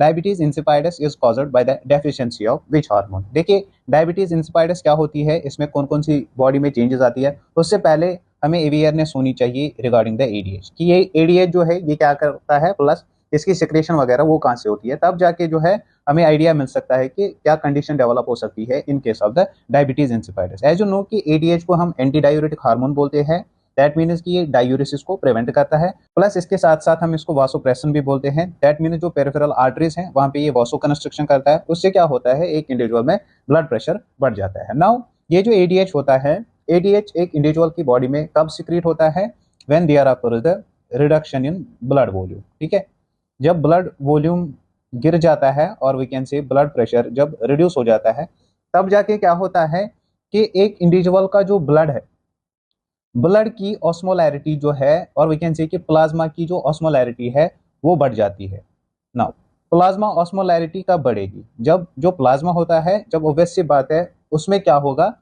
Diabetes insipidus is caused by the deficiency of which hormone. देखिए diabetes insipidus क्या होती है, इसमें कौन कौन सी बॉडी में चेंजेस आती है, उससे पहले हमें अवेयरनेस होनी चाहिए रिगार्डिंग द एडीएच कि ये एडीएच जो है ये क्या करता है, प्लस इसकी सिक्रेशन वगैरह वो कहाँ से होती है, तब जाके जो है हमें आइडिया मिल सकता है कि क्या कंडीशन डेवलप हो सकती है in case of the diabetes insipidus. As you know कि एडीएच को हम एंटी डायूरेटिक हार्मोन बोलते हैं, दैट मीन्स कि ये डायूरेसिस को प्रिवेंट करता है, प्लस इसके साथ साथ हम इसको वासोप्रेसन भी बोलते हैं, दैट मीन्स जो पेरिफेरल आर्टरीज हैं वहां पे ये वासो कंस्ट्रक्शन करता है, उससे क्या होता है एक इंडिविजुअल में ब्लड प्रेशर बढ़ जाता है। नाउ ये जो एडीएच होता है, एडीएच एक इंडिविजुअल की बॉडी में कब सिक्रीट होता है, when there occurs the reduction in blood volume. ठीक है, जब ब्लड वॉल्यूम गिर जाता है और we can say blood pressure जब रिड्यूस हो जाता है, तब जाके क्या होता है कि एक इंडिविजुअल का जो ब्लड है, ब्लड की ऑस्मोलैरिटी जो है, और वी कैन से कि प्लाज्मा की जो ऑस्मोलैरिटी है वो बढ़ जाती है। नाउ प्लाज्मा ऑस्मोलैरिटी कब बढ़ेगी, जब जो प्लाज्मा होता है, जब ऑब्वियस सी बात है उसमें क्या होगा,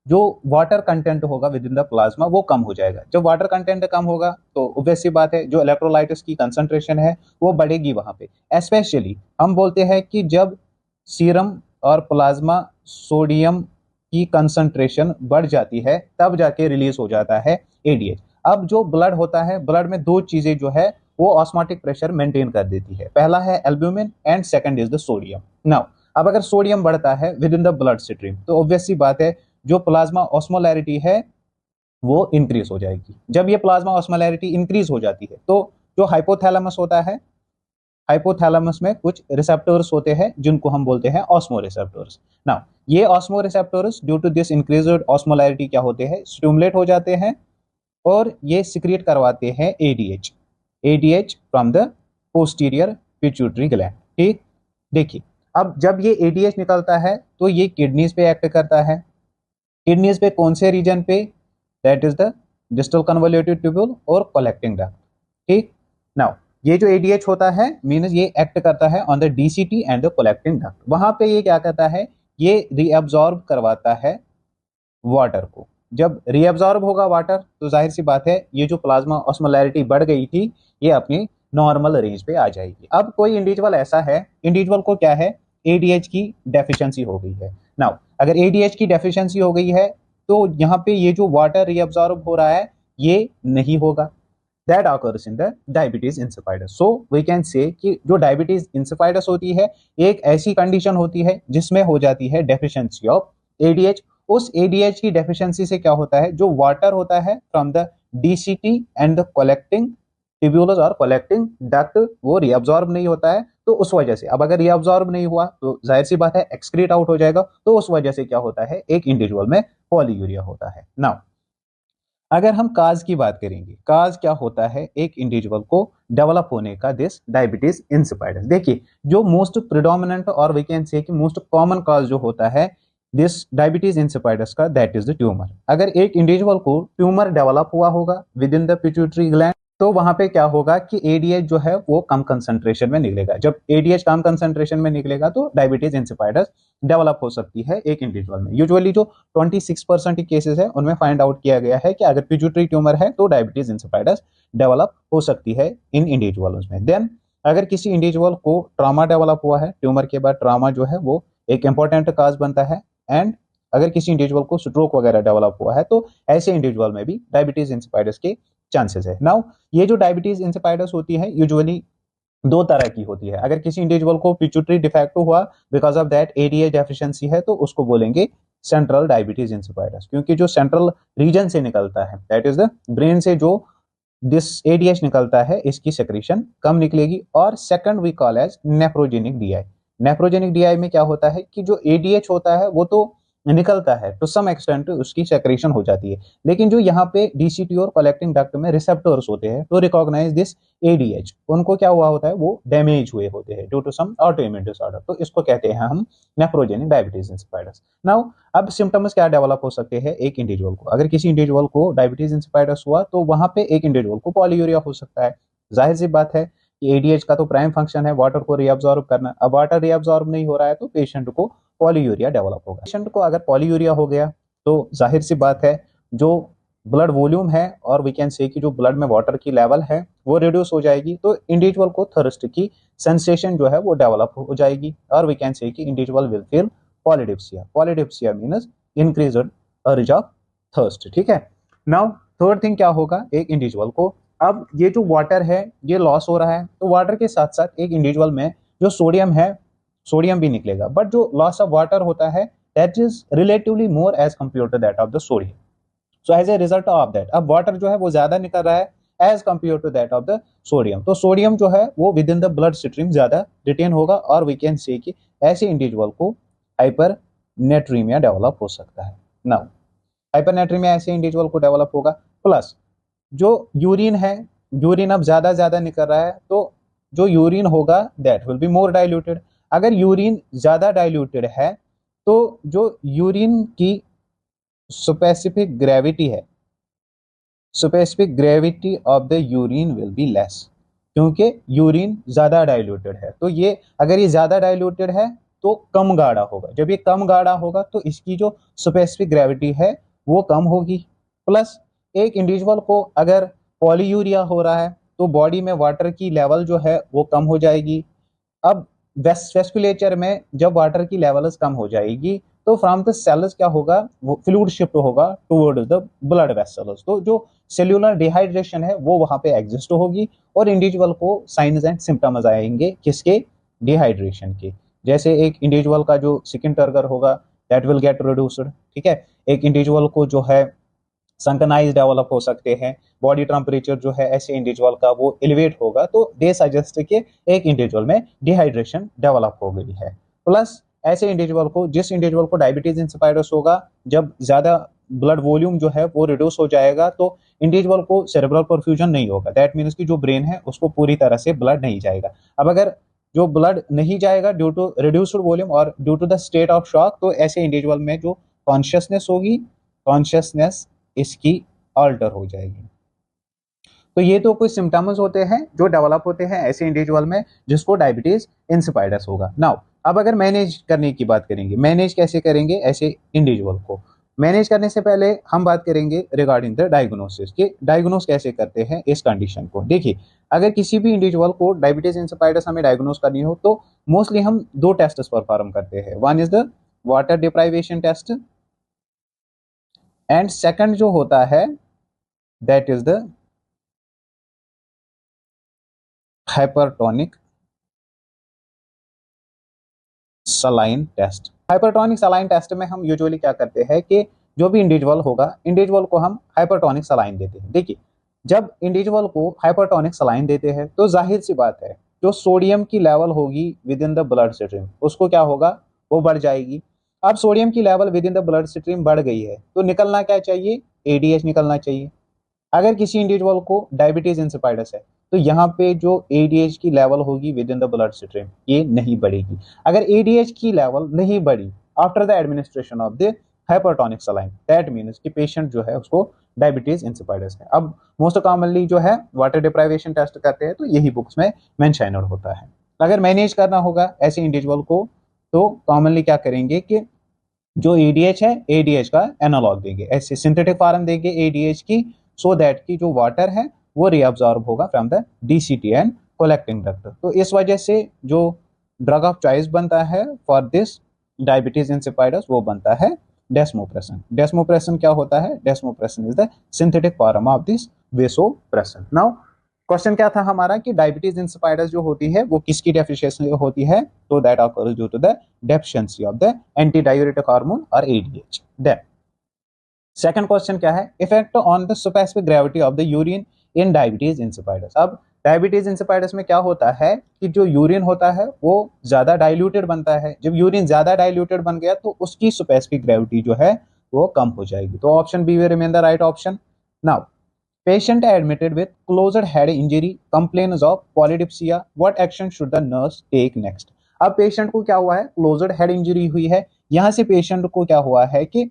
जो वाटर कंटेंट होगा विद इन द प्लाज्मा वो कम हो जाएगा। जब वाटर कंटेंट कम होगा तो ऑब्वियस सी बात है जो इलेक्ट्रोलाइट्स की कंसंट्रेशन है वो बढ़ेगी वहां पे। स्पेशली हम बोलते हैं कि जब सीरम और प्लाज्मा सोडियम की कंसंट्रेशन बढ़ जाती है तब जाके रिलीज हो जाता है एडीएच। अब जो ब्लड होता है, ब्लड में दो चीजें जो है वो ऑस्मोटिक प्रेशर मेंटेन कर देती है, पहला है albumin and second is the sodium. Now अब अगर सोडियम बढ़ता है with in the blood stream तो ऑब्वियस सी बात है जो प्लाज्मा ऑस्मोलैरिटी है वो इंक्रीज हो जाएगी। जब ये प्लाज्मा ऑस्मोलैरिटी इंक्रीज हो जाती है तो जो हाइपोथैलेमस होता है, हाइपोथैलेमस में कुछ रिसेप्टर्स होते हैं जिनको हम बोलते हैं ऑस्मो रिसेप्टर्स। नाउ ये osmo receptors due to this increased osmolarity क्या होते हैं, स्टिमुलेट हो जाते हैं और ये सिक्रिएट करवाते हैं ADH, ADH from the posterior pituitary gland. ठीक, देखिए अब जब ये एडीएच निकलता है तो ये किडनीज पे एक्ट करता है। किडनीज पे कौन से रीजन पे, that is the distal convolutive tubule और कलेक्टिंग डक्ट। ठीक, नाउ ये जो एडीएच होता है मींस ये एक्ट करता है on the DCT and the collecting duct. वहां पे ये क्या करता है, ये रीअब्सॉर्ब करवाता है वाटर को। जब रीअब्सॉर्ब होगा वाटर तो जाहिर सी बात है ये जो प्लाज्मा ऑस्मोलैरिटी बढ़ गई थी ये अपनी नॉर्मल रेंज पे आ जाएगी। अब कोई इंडिविजुअल ऐसा है, इंडिविजुअल को क्या है एडीएच की डेफिशिएंसी हो गई है। नाउ अगर एडीएच की डेफिशिएंसी हो गई है तो यहाँ पे ये जो वाटर रीअब्सॉर्ब हो रहा है ये नहीं होगा, that occurs in the diabetes insipidus। so we can say कि जो डायबिटीज इंसिपाइडस होती है एक ऐसी कंडीशन होती है जिसमें हो जाती है डेफिशिएंसी ऑफ एडीएच। उस एडीएच की डेफिशिएंसी से क्या होता है, जो वाटर होता है from the DCT and the collecting tubules और कलेक्टिंग डक्ट वो रीअब्सॉर्ब नहीं होता है, तो उस वजह से अब अगर रीअब्सॉर्ब नहीं हुआ तो जाहिर सी बात है एक्सक्रीट आउट हो जाएगा, तो उस वजह से क्या होता है एक इंडिविजुअल में पॉलीयूरिया होता है। नाउ अगर हम काज की बात करेंगे, काज क्या होता है एक इंडिविजुअल को डेवलप होने का दिस डायबिटीज इंसिपिडस। देखिए जो मोस्ट प्रिडोमिनेंट और वी कैन से कि मोस्ट कॉमन काज जो होता है दिस डायबिटीज इंसिपिडस का, दैट इज द ट्यूमर। अगर एक इंडिविजुअल को ट्यूमर डेवलप हुआ होगा with in the pituitary gland तो वहां पे क्या होगा कि एडीएच जो है वो कम कंसंट्रेशन में निकलेगा। जब एडीएच कम कंसंट्रेशन में निकलेगा तो डायबिटीज इंसिपिडस डेवलप हो सकती है एक इंडिविजुअल में। यूजुअली जो 26% केसेस है उनमें फाइंड आउट किया गया है कि अगर पिट्यूटरी ट्यूमर है तो डायबिटीज इंसिपिडस डेवलप हो सकती है इन इंडिविजुअल्स में। देन अगर किसी इंडिविजुअल को ट्रॉमा डेवलप हुआ है, ट्यूमर के बाद ट्रॉमा जो है वो एक इंपॉर्टेंट काज बनता है। एंड अगर किसी इंडिविजुअल को स्ट्रोक वगैरह डेवलप हुआ है तो ऐसे इंडिविजुअल में भी डायबिटीज इंसिपिडस के चांसेस है। नाउ ये जो डायबिटीज इंसिपिडस होती है यूजुअली दो तरह की होती है। अगर किसी इंडिविजुअल को पिट्यूटरी डिफेक्ट हुआ because of that ADH deficiency है तो उसको बोलेंगे सेंट्रल डायबिटीज इंसिपिडस, क्योंकि जो सेंट्रल रीजन से निकलता है दैट इज द ब्रेन से जो दिस एडीएच निकलता है इसकी सेक्रेशन कम निकलेगी। और second we call as nephrogenic DI. Nephrogenic DI में क्या होता है कि जो एडीएच होता है वो तो निकलता है टू सम एक्सटेंट उसकी सेक्रेशन हो जाती है, लेकिन जो यहाँ पे डीसीटी और कलेक्टिंग डक्ट में रिसेप्टर्स होते हैं टू रिकॉग्नाइज दिस एडीएच, उनको क्या हुआ होता है वो डैमेज हुए होते हैं due to some autoimmune disorder, तो इसको कहते हैं हम नेफ्रोजेनिक डायबिटीज इंसिपिडस। नाउ अब सिम्टम्स क्या डेवलप हो सकते हैं एक इंडिविजुअल को, अगर किसी इंडिविजुअल को डायबिटीज इंसिपिडस हुआ तो वहां पे एक इंडिविजुअल को पॉलीयूरिया हो सकता है। जाहिर सी बात है कि एडीएच का तो प्राइम फंक्शन है वाटर को रीअब्सॉर्ब करना, अब वाटर रीअब्सॉर्ब नहीं हो रहा है तो पेशेंट को पॉलीयूरिया डेवलप होगा। पेशेंट को अगर पॉलीयूरिया हो गया तो जाहिर सी बात है जो ब्लड वॉल्यूम है और वी कैन से कि जो ब्लड में वाटर की लेवल है वो रिड्यूस हो जाएगी, तो इंडिविजुअल को थर्स्ट की सेंसेशन जो है वो डेवलप हो जाएगी और वी कैन से कि individual will feel polydipsia. Polydipsia means increased urge of thirst. ठीक है, नाउ थर्ड थिंग क्या होगा एक इंडिविजुअल को, अब ये जो वाटर है ये लॉस हो रहा है, तो वाटर के साथ साथ एक इंडिविजुअल में जो सोडियम है, सोडियम भी निकलेगा, बट जो लॉस ऑफ वाटर होता है that is relatively more as compare to that of the sodium. So as a result of that अब वाटर जो है वो ज्यादा निकल रहा है as compare to that of the sodium, तो सोडियम जो है वो within the bloodstream ज्यादा रिटेन होगा और वी कैन से कि ऐसे इंडिविजुअल को हाइपर नेट्रीमिया डेवलप हो सकता है। नाउ हाइपर नेट्रीमिया ऐसे इंडिविजुअल को डेवलप होगा, प्लस जो यूरिन है, यूरिन अब ज्यादा निकल रहा है, तो जो यूरिन होगा that will be more diluted. अगर यूरिन ज्यादा डाइल्यूटेड है तो जो यूरिन की स्पेसिफिक ग्रेविटी है, specific gravity of the urine will be less, क्योंकि यूरिन ज्यादा डाइल्यूटेड है, तो ये अगर ये ज्यादा डाइल्यूटेड है तो कम गाढ़ा होगा, जब ये कम गाढ़ा होगा तो इसकी जो स्पेसिफिक ग्रेविटी है वो कम होगी। प्लस एक इंडिविजुअल को अगर पॉलीयूरिया हो रहा है तो बॉडी में वाटर की लेवल जो है वो कम हो जाएगी। अब वेस्कुलेचर में जब वाटर की लेवल्स कम हो जाएगी तो फ्रॉम द सेल्स क्या होगा, वो फ्लूइड शिफ्ट होगा टुवर्ड्स द ब्लड वेसल्स, तो जो सेल्यूलर डिहाइड्रेशन है वो वहां पे एग्जिस्ट होगी और इंडिविजुअल को साइंस एंड सिम्टम्स आएंगे किसके, डिहाइड्रेशन के। जैसे एक इंडिविजुअल का जो स्किन टर्गर होगा दैट विल गेट रिड्यूस्ड। ठीक है, एक इंडिविजुअल को जो है संकनाइज डेवलप हो सकते हैं, बॉडी टेम्परेचर जो है ऐसे इंडिविजुअल का वो एलिवेट होगा, तो दे सजेस्ट कि एक इंडिविजुअल में डिहाइड्रेशन डेवलप हो गई है। प्लस ऐसे इंडिविजुअल को, जिस इंडिविजुअल को डायबिटीज इंसिपिडस होगा, जब ज्यादा ब्लड वॉल्यूम जो है वो रिड्यूस हो जाएगा तो इंडिविजुअल को सेरेब्रल परफ्यूजन नहीं होगा, दैट मीन्स की जो ब्रेन है उसको पूरी तरह से ब्लड नहीं जाएगा। अब अगर जो ब्लड नहीं जाएगा ड्यू टू रिड्यूस्ड वॉल्यूम और due to the state of shock, तो ऐसे इंडिविजुअल में जो कॉन्शियसनेस होगी, कॉन्शियसनेस इसकी अल्टर हो जाएगी। तो ये तो कुछ सिम्टम्स होते हैं जो डेवलप होते हैं ऐसे इंडिविजुअल में जिसको डायबिटीज इंसिपिडस होगा। नाउ अब अगर मैनेज करने की बात करेंगे, मैनेज कैसे करेंगे ऐसे इंडिविजुअल को, मैनेज करने से पहले हम बात करेंगे रिगार्डिंग द डायग्नोसिस कि डायग्नोस कैसे करते हैं इस कंडीशन को। देखिए, अगर किसी भी इंडिविजुअल को डायबिटीज इंसिपिडस हमें डायग्नोस करनी हो तो मोस्टली हम दो टेस्ट परफॉर्म करते हैं, one is the water deprivation test and second जो होता है that is the hypertonic saline test. Hypertonic saline test में हम यूजुअली क्या करते हैं कि जो भी इंडिविजुअल होगा, इंडिविजुअल को हम हाइपरटोनिक सलाइन देते हैं। देखिए, जब इंडिविजुअल को हाइपरटोनिक सलाइन देते हैं तो जाहिर सी बात है जो सोडियम की लेवल होगी with in the blood stream उसको क्या होगा, वो बढ़ जाएगी। अब सोडियम की level with in the blood stream बढ़ गई है तो निकलना क्या चाहिए, एडीएच निकलना चाहिए। अगर किसी इंडिविजुअल को डायबिटीज इंसिपिडस है तो यहाँ पे जो एडीएच की लेवल होगी with in the blood stream ये नहीं बढ़ेगी। अगर एडीएच की लेवल नहीं बढ़ी after the administration of the hypertonic saline that means कि पेशेंट जो है उसको डायबिटीज इंसिपिडस है। अब मोस्ट कॉमनली जो है वाटर डिप्राइवेशन टेस्ट करते हैं तो यही बुक्स में मेंशन्ड होता है। अगर मैनेज करना होगा ऐसे इंडिविजुअल को तो कॉमनली क्या करेंगे कि जो एडीएच है एडीएच का एनालॉग देंगे, ऐसे सिंथेटिक फॉर्म देंगे एडीएच की, सो दैट की जो वाटर है वो रीअब्सॉर्ब होगा from the DCT and collecting duct. तो इस वजह से जो ड्रग ऑफ चॉइस बनता है फॉर दिस डायबिटीज इंसिपिडस वो बनता है डेस्मोप्रेसन। डेस्मोप्रेसन क्या होता है, desmopressin is the synthetic form of this vasopressin. Now question क्या था हमारा कि डायबिटीज इंसिपिडस जो होती है वो किसकी डेफिशिएंसी होती है, तो that occurs due to the deficiency of the antidiuretic hormone और एडीएच। देन सेकंड क्वेश्चन क्या है, effect on the specific gravity of the urine in diabetes insipidus. अब डायबिटीज इंसिपिडस में क्या होता है कि जो यूरिन होता है वो ज्यादा डाइल्यूटेड बनता है, जब यूरिन ज्यादा डाइल्यूटेड बन गया तो उसकी स्पेसिफिक ग्रेविटी जो है वो कम हो जाएगी। तो option B will remain the right option. Now patient admitted with closed head injury complains of polydipsia, what action should the nurse take next। अब पेशेंट को क्या हुआ है, क्लोज्ड हेड इंजरी हुई है, यहां से पेशेंट को क्या हुआ है कि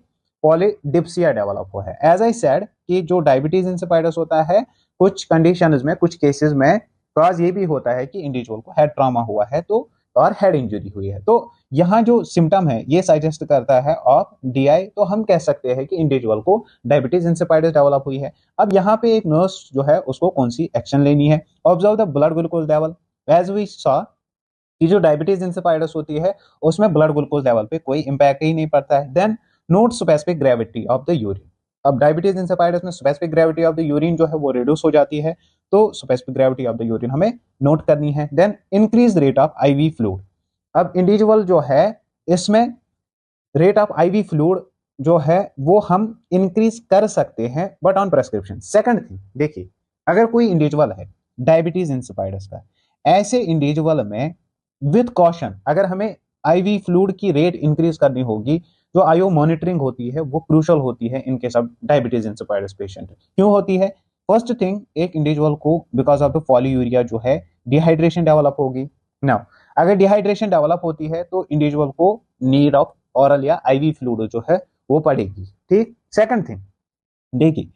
पॉलीडिप्सिया डेवलप हुआ है। एज आई सेड कि जो डायबिटीज इंसिपिडस होता है कुछ कंडीशंस में, कुछ केसेस में कॉज ये भी होता है कि इंडिविजुअल को हेड ट्रॉमा हुआ है तो और हेड इंजरी हुई है, तो यहाँ जो सिम्टम है ये सजेस्ट करता है ऑफ डीआई, तो हम कह सकते हैं कि इंडिविजुअल को डायबिटीज इंसिपिडस डेवलप हुई है। अब यहाँ पे एक नर्स जो है उसको कौन सी एक्शन लेनी है, observe the blood glucose level. As we saw कि जो डायबिटीज इंसिपिडस होती है उसमें ब्लड ग्लूकोज लेवल पे कोई इंपैक्ट ही नहीं पड़ता है। Then note specific gravity of the urine. अब डायबिटीज इंसिपिडस में specific gravity of the urine जो है वो रिड्यूस हो जाती है, तो specific gravity of the urine हमें नोट करनी है। Then increase rate of IV fluid. अब इंडिविजुअल जो है इसमें रेट ऑफ आईवी फ्लूइड जो है वो हम इंक्रीज कर सकते हैं but on prescription. Second thing देखिए, अगर कोई इंडिविजुअल है डायबिटीज इंसिपिडस का, ऐसे इंडिविजुअल में विद कॉशन अगर हमें आईवी फ्लूइड की रेट इंक्रीज करनी होगी, जो आईओ मॉनिटरिंग होती है वो क्रूशल होती है in case of diabetes insipidus patient. क्यों होती है? फर्स्ट थिंग, एक इंडिविजुअल को बिकॉज ऑफ द पॉलीयूरिया जो है डिहाइड्रेशन डेवलप होगी। नाउ अगर डिहाइड्रेशन डेवलप होती है तो इंडिविजुअल को नीड ऑफ ऑरल या आईवी फ्लूइड जो है वो पड़ेगी। ठीक। सेकंड थिंग देखिए,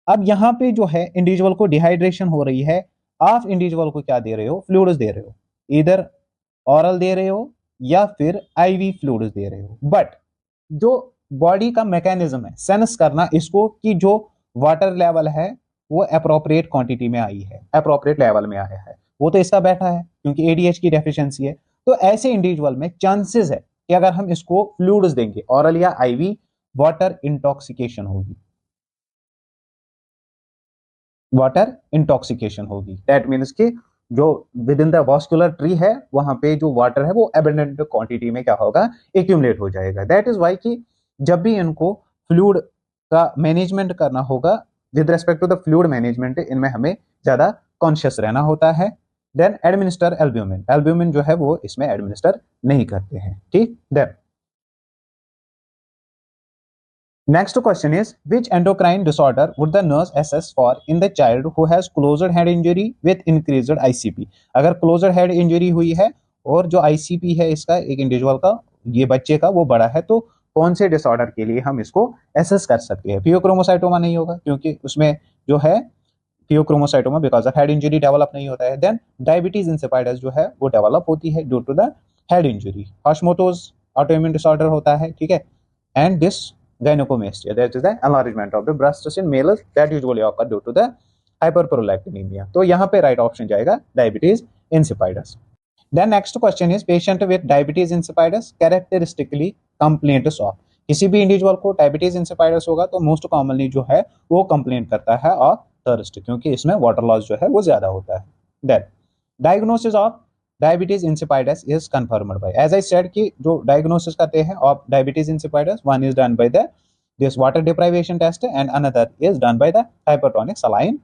अब यहाँ पे जो है इंडिविजुअल को डिहाइड्रेशन हो रही है, आप इंडिविजुअल को क्या दे रहे हो? फ्लूइड्स दे रहे हो, इधर ऑरल दे रहे हो या फिर आईवी फ्लूइड्स दे रहे हो। बट जो बॉडी का मैकेनिज्म है सेंस करना इसको कि जो वाटर लेवल है वो अप्रोप्रिएट क्वांटिटी में आई है, अप्रोप्रिएट लेवल में आया है, वो तो इसका बैठा है क्योंकि एडीएच की डेफिशिएंसी है। तो ऐसे इंडिविजुअल में चांसेस है कि अगर हम इसको फ्लूइड्स देंगे ऑरल या आईवी, वाटर इंटॉक्सिकेशन होगी, वाटर इंटॉक्सिकेशन होगी। दैट मीन्स कि जो with in the vascular tree है वहां पे जो वाटर है वो एबंडेंट क्वांटिटी में क्या होगा? एक्यूमुलेट हो जाएगा। दैट इज वाई कि जब भी इनको फ्लूइड का मैनेजमेंट करना होगा, with respect to the fluid management इनमें हमें ज्यादा कॉन्शियस रहना होता है। देन एडमिनिस्टर एल्ब्यूमिन, एल्ब्यूमिन जो है वो इसमें एडमिनिस्टर नहीं करते हैं। ठीक। Then next question is, which endocrine disorder would the nurse assess for in the child who has closed head injury with increased ICP? अगर closed head injury हुई है और जो ICP है इसका एक इंडिविजुअल का, ये बच्चे का, वो बड़ा है, तो कौन से डिसऑर्डर के लिए हम इसको एसेस कर सकते हैं? फियोक्रोमोसाइटोमा नहीं होगा क्योंकि उसमें जो है pheochromocytoma because of head injury develop नहीं होता है। देन डायबिटीज इंसिपिडस जो है वो डेवलप होती है due to the head injury. Hashimoto's autoimmune disorder होता है। ठीक है। And this gynecomastia, that is the enlargement of the breasts in males that usually occur due to the hyperprolactinemia। तो यहाँ पे राइट ऑप्शन जाएगा diabetes insipidus. Then next question is, patient with diabetes insipidus characteristically complaints of. किसी भी individual को diabetes insipidus होगा तो most commonly जो है वो कंप्लेंट करता है ऑफ थर्स्ट, क्योंकि इसमें वाटर लॉस जो है वो ज्यादा होता है। Then diagnosis of diabetes insipidus is confirmed by, as I said कि जो डायग्नोसिस करते हैं of diabetes insipidus, one is done by the this water deprivation test and another is done by the hypertonic saline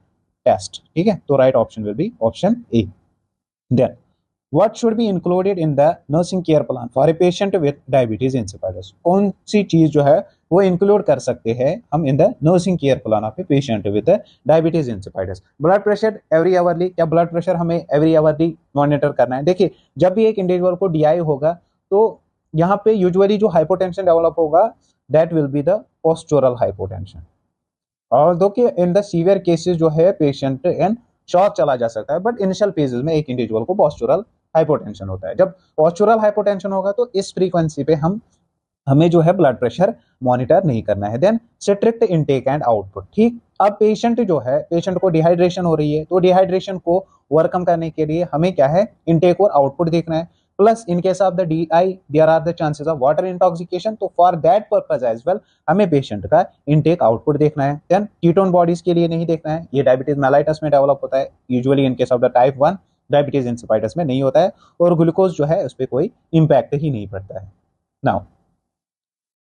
test. ठीक है। तो right option will be option A. Then what should be included in the nursing care plan for a patient with diabetes insipidus? कौन सी चीज जो है वो include कर सकते हैं हम in the nursing care plan of a patient with diabetes insipidus? Blood pressure every hourly, क्या ब्लड प्रेशर हमें एवरी आवरली मॉनिटर करना है? देखिए, जब भी एक इंडिविजुअल को डीआई होगा तो यहाँ पे यूजुअली जो हाइपोटेंशन डेवलप होगा that will be the postural hypotension. और दो कि इन द सीवियर केसेस जो है पेशेंट इन शॉक चला जा सकता है, बट इनिशियल फेजेस में एक इंडिविजुअल को पोस्चुरल हाइपोटेंशन होता है। जब पोस्चुरल हाइपोटेंशन होगा तो इस फ्रीक्वेंसी पे हमें जो है ब्लड प्रेशर मॉनिटर नहीं करना है। Then strict intake and output. ठीक। अब पेशेंट जो है, पेशेंट को डिहाइड्रेशन हो रही है तो डिहाइड्रेशन को ओवरकम करने के लिए हमें क्या है? इनटेक और आउटपुट देखना है। Plus in case of the DI there are the chances of water intoxication, तो for that purpose as well हमें पेशेंट का इनटेक आउटपुट देखना है। देन कीटोन बॉडीज के लिए नहीं देखना है, ये डायबिटीज मेलाइटस में डेवलप होता है usually, in case of the type 1 diabetes insipidus में नहीं होता है, और ग्लूकोज जो है उस पर कोई इंपैक्ट ही नहीं पड़ता है। Now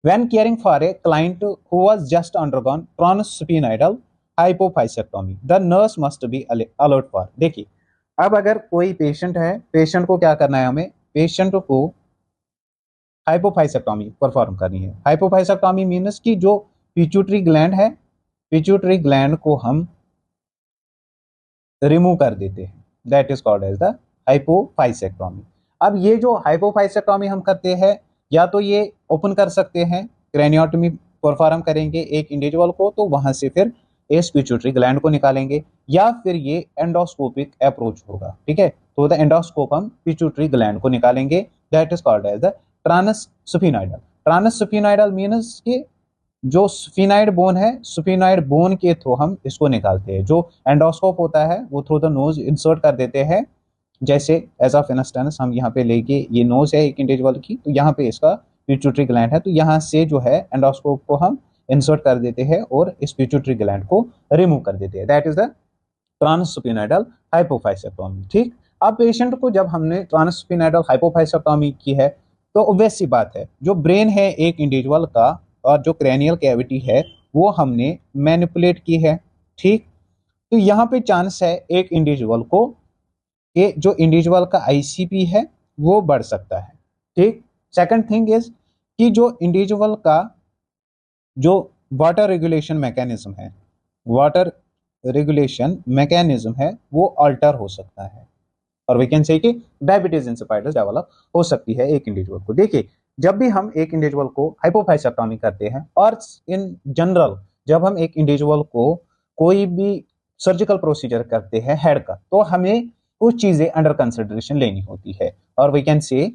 when caring for a client who was just undergone transsphenoidal hypophyseectomy, the nurse must be alert for। देखिए, अब अगर कोई पेशेंट है, पेशेंट को क्या करना है? हमें पेशेंट को हाइपोफाइसेक्टोमी परफॉर्म करनी है। हाइपोफाइसेक्टोमी मीन्स कि जो पिट्यूटरी ग्लैंड है, पिट्यूटरी ग्लैंड को हम रिमूव कर देते हैं, that is called as the hypophysectomy. अब ये जो हाइपोफाइसेक्टोमी हम करते हैं, या तो ये ओपन कर सकते हैं, क्रेनियोटोमी परफॉर्म करेंगे एक इंडिविजुअल को, तो वहां से फिर इस पिट्यूटरी ग्लैंड को निकालेंगे, या फिर ये एंडोस्कोपिक अप्रोच होगा। ठीक है। तो द एंडोस्कोप हम पिट्यूटरी ग्लैंड को निकालेंगे, that is called as the transsphenoidal. Transsphenoidal means कि जो स्फिनाइड बोन है, स्फिनाइड बोन के थ्रू हम इसको निकालते हैं। जो एंडोस्कोप होता है वो थ्रू द नोज इंसर्ट कर देते हैं। जैसे एज ऑफ इंस्टेंस हम यहाँ पे लेके, ये नोज है एक इंडिविजुअल की, तो यहाँ पे इसका पिट्यूटरी ग्लैंड है, तो यहाँ से जो है एंडोस्कोप को हम इंसर्ट कर देते हैं और इस पिट्यूटरी ग्लैंड को रिमूव कर देते हैं। That is the transsphenoidal hypophysectomy. ठीक, अब पेशेंट को जब हमने ट्रांसफिनाइडल हाइपोफाइसेक्टोमी की है तो ऑब्वियस सी बात है, जो ब्रेन है एक इंडिविजुअल का और जो क्रैनियल कैविटी है वो हमने मैनिपुलेट की है। ठीक, तो यहाँ पे चांस है एक इंडिविजुअल को कि जो इंडिविजुअल का आईसीपी है वो बढ़ सकता है। ठीक, सेकंड थिंग इज कि जो इंडिविजुअल का जो वाटर रेगुलेशन मैकेनिज्म है, वाटर रेगुलेशन मैकेनिज्म है वो अल्टर हो सकता है, और वी कैन से कि डायबिटीज इंसिपिडस डेवलप हो सकती है एक इंडिविजुअल को। देखिए, जब भी हम एक इंडिविजुअल को हाइपोफाइसेक्टोमी करते हैं और इन जनरल जब हम एक इंडिविजुअल को कोई भी सर्जिकल प्रोसीजर करते हैं हेड का, तो हमें कुछ चीजें अंडर कंसिडरेशन लेनी होती है, और we can say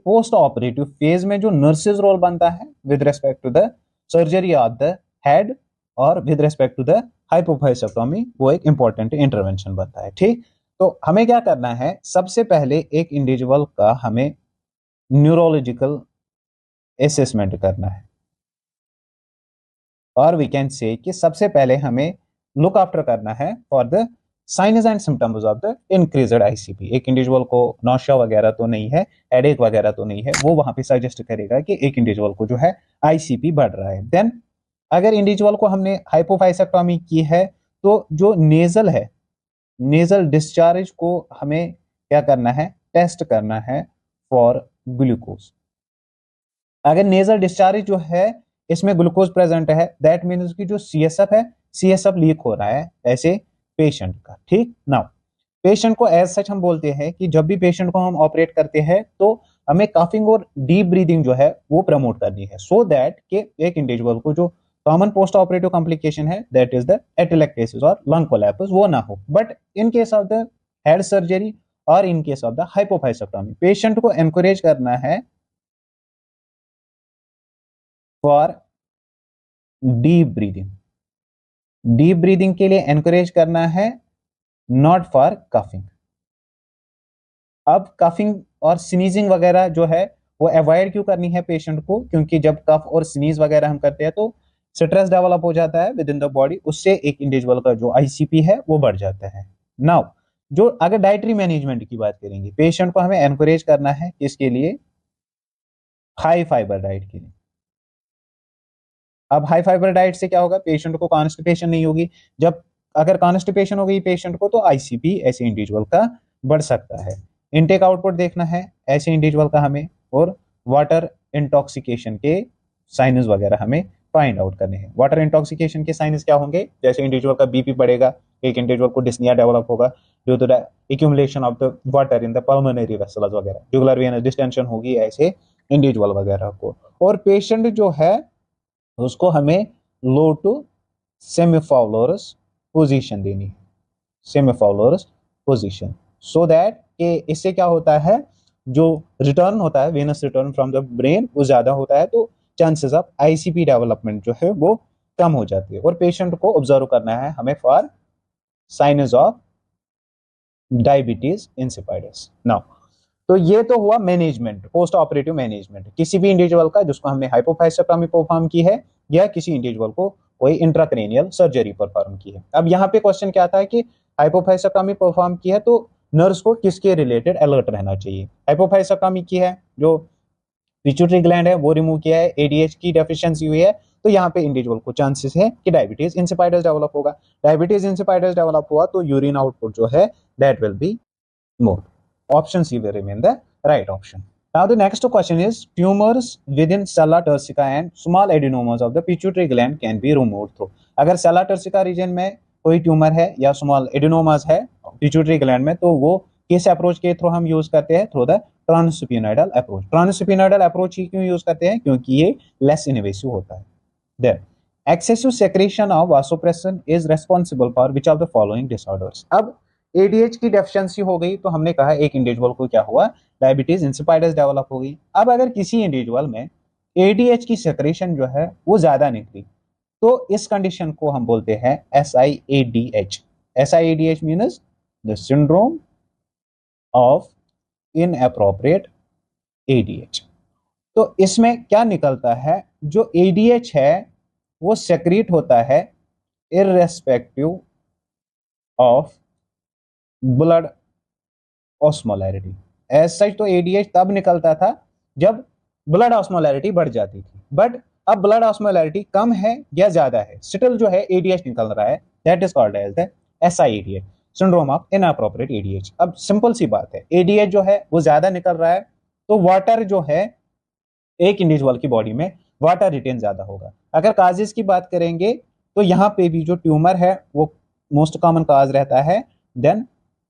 post operative phase में जो नर्सेज रोल बनता है with respect to the surgery of the head और with respect to the hypophysectomy, वो एक इंपॉर्टेंट इंटरवेंशन बनता है। ठीक, तो हमें क्या करना है, सबसे पहले एक इंडिविजुअल का हमें न्यूरोलॉजिकल असेसमेंट करना है, और वी कैन से कि सबसे पहले हमें लुक आफ्टर करना है for the signs and symptoms of the increased ICP. एक इंडिविजुअल को नौशा वगैरह तो नहीं है, हेडेक वगैरह तो नहीं है, वो वहां पे सजेस्ट करेगा कि एक इंडिविजुअल को जो है आईसीपी बढ़ रहा है। देन अगर इंडिविजुअल को हमने हाइपोफाइसेक्टोमी की है तो जो नेजल है, नेजल डिस्चार्ज को हमें क्या करना है, टेस्ट करना है फॉर ग्लूकोज। अगर नेजल डिस्चार्ज जो है इसमें ग्लूकोज प्रेजेंट है, दैट मीन्स कि जो सीएसएफ है, सीएसएफ लीक हो रहा है ऐसे पेशेंट का। ठीक, नाउ पेशेंट को एज सच हम बोलते हैं कि जब भी पेशेंट को हम ऑपरेट करते हैं तो हमें काफिंग और डीप ब्रीदिंग जो है वो प्रमोट करनी है, सो दैट कि एक इंडिविजुअल को जो कॉमन पोस्ट ऑपरेटिव कॉम्प्लिकेशन है दैट इज द एटेलेक्टेसिस और लंग कोलैप्स वो ना हो। But in case of the head surgery और in case of the hypophysectomy patient को एनकरेज करना है for deep breathing. Deep breathing के लिए एनकरेज करना है, नॉट फॉर कफिंग। अब कफिंग और स्नीजिंग वगैरह जो है वो अवॉइड क्यों करनी है पेशेंट को, क्योंकि जब कफ और स्नीज वगैरह हम करते हैं तो स्ट्रेस डेवलप हो जाता है विद इन द बॉडी, उससे एक इंडिविजुअल का जो आईसीपी है वो बढ़ जाता है। नाउ जो अगर डाइटरी मैनेजमेंट की बात करेंगे, पेशेंट को हमें एनकरेज करना है किसके लिए, हाई फाइबर डाइट के लिए। अब हाई फाइबर डाइट से क्या होगा, पेशेंट को कॉन्स्टिपेशन नहीं होगी। जब अगर कॉन्स्टिपेशन हो गई पेशेंट को तो आईसीपी ऐसे इंडिविजुअल का बढ़ सकता है। इनटेक आउटपुट देखना है ऐसे इंडिविजुअल का हमें, और वाटर इंटॉक्सिकेशन के साइनस वगैरह हमें फाइंड आउट करने हैं। वाटर इंटॉक्सिकेशन के साइनस क्या होंगे, जैसे इंडिविजुअल का बीपी बढ़ेगा, एक इंडिविजुअल को डिस्निया डेवलप होगा due to the accumulation of the water in the pulmonary vessels वगैरह, जुगुलर वेनस डिस्टेंशन होगी ऐसे इंडिविजुअल वगैरह को। और पेशेंट जो है उसको हमें लो टू सेमीफाउलोरस पोजीशन देनी है, सेमीफाउलोरस पोजीशन, सो दैट कि इससे क्या होता है, जो रिटर्न होता है Venus return from the brain वो ज्यादा होता है, तो चांसेस ऑफ आईसीपी डेवलपमेंट जो है वो कम हो जाती है। और पेशेंट को ऑब्जर्व करना है हमें for sinus of diabetes insipidus. Now तो ये तो हुआ मैनेजमेंट, पोस्ट ऑपरेटिव मैनेजमेंट किसी भी इंडिविजुअल का जिसको हमने हाइपोफाइसेक्टोमी परफॉर्म की है, या किसी इंडिविजुअल को कोई इंट्राक्रेनियल सर्जरी परफॉर्म की है। अब यहाँ पे क्वेश्चन क्या आता है कि हाइपोफाइसेक्टोमी परफॉर्म की है तो नर्स को किसके रिलेटेड अलर्ट रहना चाहिए। हाइपोफाइसेक्टोमी की है, जो पिट्यूटरी ग्लैंड है वो रिमूव किया है, एडीएच की डेफिशिएंसी हुई है, तो यहाँ पे इंडिविजुअल को चांसेस है कि डायबिटीज इंसिपिडस डेवलप होगा। डायबिटीज इंसिपिडस डेवलप हुआ तो यूरिन आउटपुट जो है that will be more. Option C will remain the right option. Now the next question is tumors within sella turcica and small adenomas of the pituitary gland can be removed through. अगर sella turcica region में कोई tumour है या small adenomas है pituitary gland में, तो वो किस अप्रोच के थ्रू हम यूज करते हैं, थ्रू द ट्रांसपिनोइडल अप्रोच। ट्रांसपिनोइडल अप्रोच ही क्यों यूज करते हैं, क्योंकि ये लेस इन्वेसिव होता है। Then excessive secretion of vasopressin is responsible for which of the following disorders. अब एडीएच की डेफिशिएंसी हो गई तो हमने कहा एक इंडिविजुअल को क्या हुआ, डायबिटीज इंसिपिडस डेवलप हो गई। अब अगर किसी इंडिविजुअल में एडीएच की सेक्रेशन जो है वो ज्यादा निकली तो इस कंडीशन को हम बोलते हैं SIADH। SIADH means the syndrome of inappropriate ADH। तो इसमें क्या निकलता है, जो ADH है वो सेक्रीट होता है irrespective of blood osmolarity. As such तो ADH तब निकलता था जब ब्लड ऑस्मोलैरिटी बढ़ जाती थी, बट अब ब्लड ऑस्मोलैरिटी कम है या ज्यादा है, स्टिल जो है ADH निकल रहा है, that is called as the SIADH, syndrome of inappropriate ADH। अब सिंपल सी बात है, ADH जो है वो ज्यादा निकल रहा है तो वाटर जो है एक इंडिविजुअल की बॉडी में वाटर रिटेन ज्यादा होगा। अगर काजेस की बात करेंगे तो यहाँ पे भी जो ट्यूमर है वो मोस्ट कॉमन काज रहता है, देन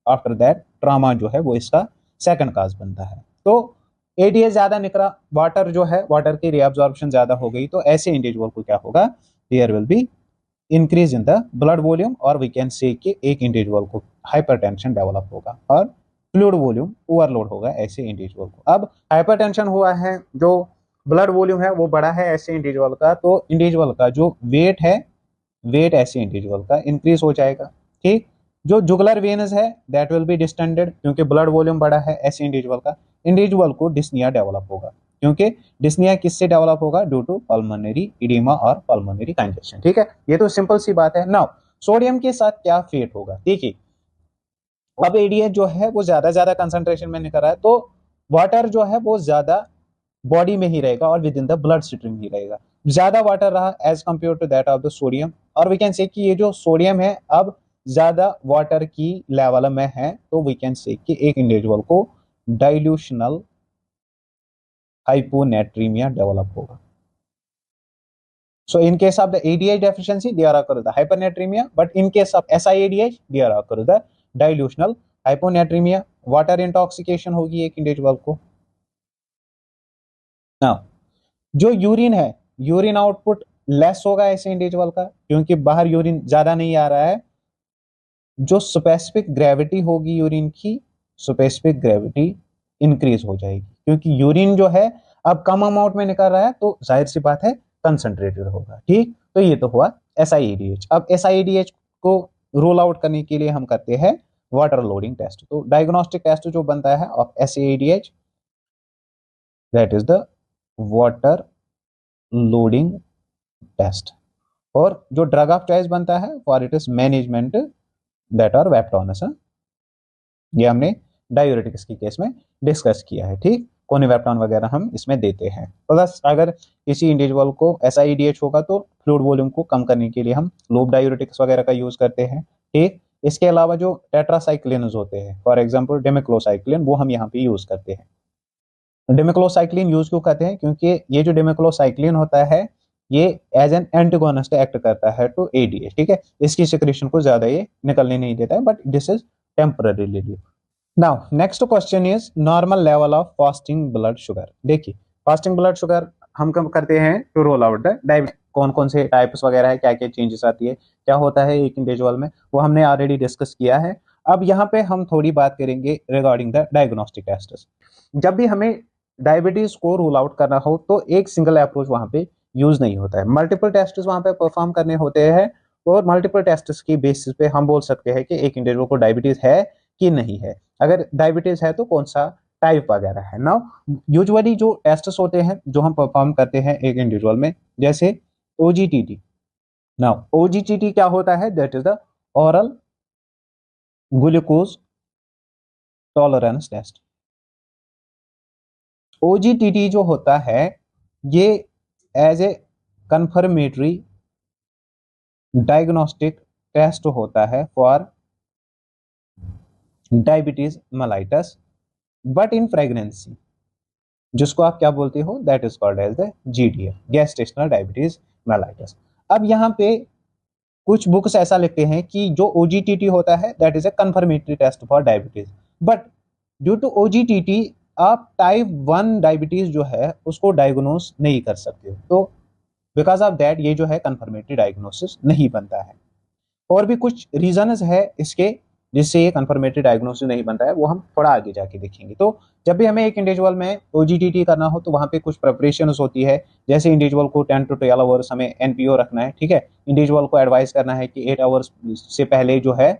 आफ्टर दैट ट्रामा जो है वो इसका सेकंड काज बनता है। तो ADH ज्यादा निकला, वाटर जो है वाटर की रीअब्जॉर्प्शन ज्यादा हो गई, तो ऐसे इंडिविजुअल को क्या होगा, there will be increase in the blood volume, और वी कैन से कि एक इंडिविजुअल को हाइपरटेंशन डेवलप होगा और फ्लूइड वॉल्यूम ओवरलोड होगा ऐसे इंडिविजुअल को। अब हाइपरटेंशन हुआ है, जो ब्लड वॉल्यूम है वो बड़ा है ऐसे इंडिविजुअल का, तो इंडिविजुअल का जो वेट है, वेट ऐसे इंडिविजुअल का इंक्रीज हो जाएगा। ठीक, जो जुगुलर वेनस है दैट विल बी डिस्टेंडेड, क्योंकि ब्लड वॉल्यूम बड़ा है ऐसे इंडिविजुअल का। इंडिविजुअल को डिस्निया डेवलप होगा, क्योंकि डिस्निया किससे डेवलप होगा, ड्यू टू पल्मोनरी इडीमा और पल्मोनरी कंजेशन। ठीक है, ये तो सिंपल सी बात है। नाउ सोडियम के साथ क्या फेट होगा, देखिए अब ADH जो है वो ज्यादा कंसंट्रेशन में निकल रहा है, तो वाटर जो है वो ज्यादा बॉडी में ही रहेगा और within the bloodstream ही रहेगा, ज्यादा वाटर रहा as compare to that of the sodium. और वी कैन से कि ये जो सोडियम है अब ज्यादा वाटर की लेवल में है, तो वी कैन से कि एक इंडिविजुअल को डाइल्यूशनल हाइपोनेट्रीमिया डेवलप होगा। So in case of the ADH deficiency, they are occur the hypernatremia, but in case of SIADH, they are occur the dilutional hyponatremia, water intoxication होगी एक individual को। Now, जो urine है, urine output less होगा ऐसे individual का, क्योंकि बाहर यूरिन ज्यादा नहीं आ रहा है। जो स्पेसिफिक ग्रेविटी होगी यूरिन की, स्पेसिफिक ग्रेविटी इंक्रीज हो जाएगी, क्योंकि यूरिन जो है अब कम अमाउंट में निकल रहा है, तो जाहिर सी बात है कंसंट्रेटेड होगा। ठीक, तो ये तो हुआ SIADH। अब SIADH को रोल आउट करने के लिए हम करते हैं वाटर लोडिंग टेस्ट। तो डायग्नोस्टिक टेस्ट जो बनता है of SIADH, that is the water loading test. और जो ड्रग ऑफ चॉइस बनता है for it is management, that are vaptans. ये हमने डायूरेटिक्स के केस में डिस्कस किया है। ठीक, कोनिवेप्टॉन वगैरह हम इसमें देते हैं। प्लस अगर किसी इंडिविजुअल को SIADH होगा तो फ्लूइड वॉल्यूम को कम करने के लिए हम लोब डायूरेटिक्स वगैरह का यूज करते हैं। ठीक, इसके अलावा जो टेट्रासाइक्लिन्स होते हैं, फॉर एग्जांपल डेमिक्लोसाइक्लिन, वो हम यहाँ पे यूज करते हैं। डेमिक्लोसाइक्लिन यूज क्यों करते हैं, क्योंकि ये जो डेमिक्लोसाइक्लिन होता है ये एज एन एंटागोनिस्ट एक्ट करता है टू ADH। ठीक है, इसकी सिक्रेशन को ज्यादा ये निकलने नहीं देता है, but this is temporary relief. Now next question is normal level of fasting blood sugar. देखिए फास्टिंग ब्लड शुगर हम कब करते हैं to rule out the diabetes, कौन कौन से टाइप्स वगैरह है, क्या क्या चेंजेस आती है, क्या होता है एक इंडिविजुअल में, वो हमने ऑलरेडी डिस्कस किया है। अब यहाँ पे हम थोड़ी बात करेंगे रिगार्डिंग द डायग्नोस्टिक टेस्ट। जब भी हमें डायबिटीज को रूल आउट करना हो तो एक सिंगल अप्रोच वहां पे यूज नहीं होता है, मल्टीपल टेस्ट वहां पे परफॉर्म करने होते हैं, और मल्टीपल टेस्ट की बेसिस पे हम बोल सकते हैं कि एक इंडिविजुअल को डायबिटीज है कि नहीं है। अगर डायबिटीज है तो कौन सा टाइप वगैरह है। नाउ यूजुअली जो टेस्ट्स होते हैं जो हम परफॉर्म करते हैं एक इंडिविजुअल में, जैसे OGTT। नाउ OGTT क्या होता है, that is the oral glucose tolerance test. OGTT जो होता है ये as a confirmatory diagnostic test होता है for diabetes mellitus, but in pregnancy, जिसको आप क्या बोलते हो, that is called as the GDM, gestational diabetes mellitus. अब यहाँ पे कुछ बुक्स ऐसा लिखते हैं कि जो OGTT होता है that is a confirmatory test for diabetes, but due to OGTT आप टाइप 1 डायबिटीज जो है उसको डायग्नोस नहीं कर सकते, तो बिकॉज ऑफ दैट ये जो है कंफर्मेटरी डायग्नोसिस नहीं बनता है। और भी कुछ रीजंस है इसके, जिससे ये कंफर्मेटरी डायग्नोसिस नहीं बनता है, वो हम थोड़ा आगे जाके देखेंगे। तो जब भी हमें एक इंडिविजुअल में ओजीटीटी करना हो तो वहाँ पे कुछ प्रिपरेशन होती है, जैसे इंडिविजुअल को 10 to 12 आवर्स हमें एनपीओ रखना है, ठीक है। इंडिविजुअल को एडवाइस करना है कि 8 आवर्स से पहले जो है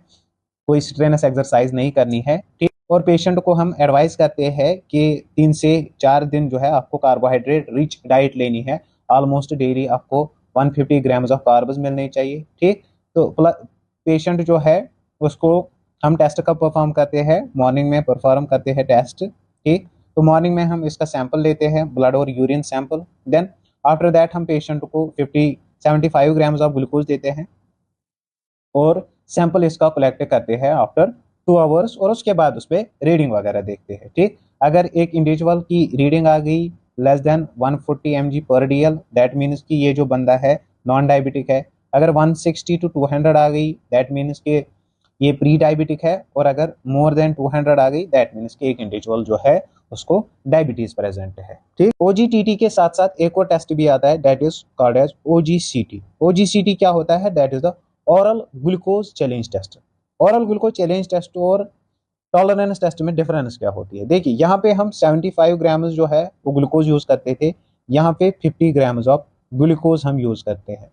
कोई स्ट्रेनस एक्सरसाइज नहीं करनी है, ठीक। और पेशेंट को हम एडवाइस करते हैं कि 3 से 4 दिन जो है आपको कार्बोहाइड्रेट रिच डाइट लेनी है, ऑलमोस्ट डेली आपको 150 ग्राम्स ऑफ कार्ब्स मिलने चाहिए, ठीक। तो पेशेंट जो है उसको हम टेस्ट कब परफॉर्म करते हैं, मॉर्निंग में परफॉर्म करते हैं टेस्ट, ठीक। तो मॉर्निंग में हम इसका सैंपल लेते हैं, ब्लड और urine sample. Then after that हम पेशेंट को 75 ग्राम्स ऑफ ग्लूकोज देते हैं और सैंपल इसका कलेक्ट करते हैं आफ्टर 2 आवर्स, और उसके बाद उस पर रीडिंग वगैरह देखते हैं, ठीक। अगर एक इंडिविजुअल की रीडिंग आ गई लेस देन 140 mg पर DL, दैट मीन्स कि ये जो बंदा है नॉन डायबिटिक है। अगर 160 to 200 आ गई दैट मीन्स कि ये प्री डायबिटिक है, और अगर मोर देन 200 आ गई दैट मीन्स कि एक इंडिविजुअल जो है उसको डायबिटीज प्रेजेंट है, ठीक। ओजीटीटी के साथ साथ एक और टेस्ट भी आता है, that is called as OGCT. OGCT क्या होता है, that is the oral glucose challenge test. Oral glucose challenge test और टॉलरेंस टेस्ट में डिफरेंस क्या होती है, देखिए यहाँ पे हम 75 ग्राम्स जो है वो ग्लूकोज यूज करते थे, यहाँ पे 50 ग्राम्स ऑफ ग्लूकोज हम यूज करते हैं।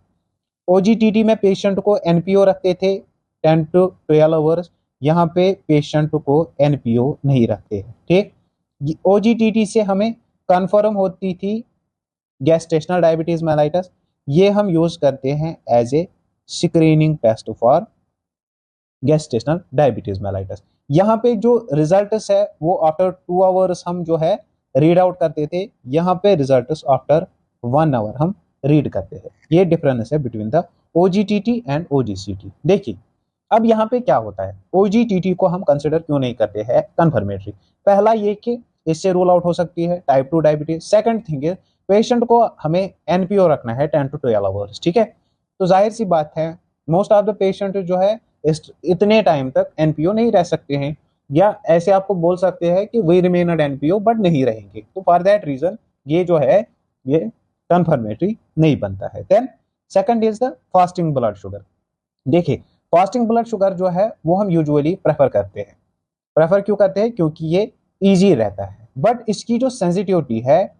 ओजीटीटी में पेशेंट को एनपीओ रखते थे 10 to 12 आवर्स, यहाँ पे पेशेंट को एनपीओ नहीं रखते हैं, ठीक। ओजीटीटी से हमें कंफर्म होती थी गैस्ट्रेशनल डायबिटीज मेलाइटस, ये हम यूज करते हैं as a screening test for gestational diabetes mellitus. यहाँ पे जो रिजल्ट्स है वो आफ्टर 2 आवर्स हम जो है रीड आउट करते थे, यहाँ पे रिजल्ट्स आफ्टर 1 आवर हम रीड करते हैं। ये डिफरेंस है बिटवीन द ओजीटीटी एंड ओजीसीटी। देखिए अब यहाँ पे क्या होता है, ओजीटीटी को हम कंसिडर क्यों नहीं करते हैं कंफर्मेटरी। पहला ये कि इससे रूल आउट हो सकती है टाइप 2 डायबिटीज। सेकंड थिंग है पेशेंट को हमें एनपीओ रखना है 10 to 12 आवर्स, ठीक है। तो जाहिर सी बात है मोस्ट ऑफ द पेशेंट जो है इतने टाइम तक एनपीओ नहीं रह सकते हैं, या ऐसे आपको बोल सकते हैं कि we remain at NPO but नहीं रहेंगे। तो फॉर दैट रीजन ये जो है ये कंफर्मेटरी नहीं बनता है। Then second is the fasting blood sugar. देखिए फास्टिंग ब्लड शुगर जो है वो हम यूजुअली प्रेफर करते हैं। प्रेफर क्यों करते हैं, क्योंकि ये इजी रहता है, बट इसकी जो सेंसिटिविटी है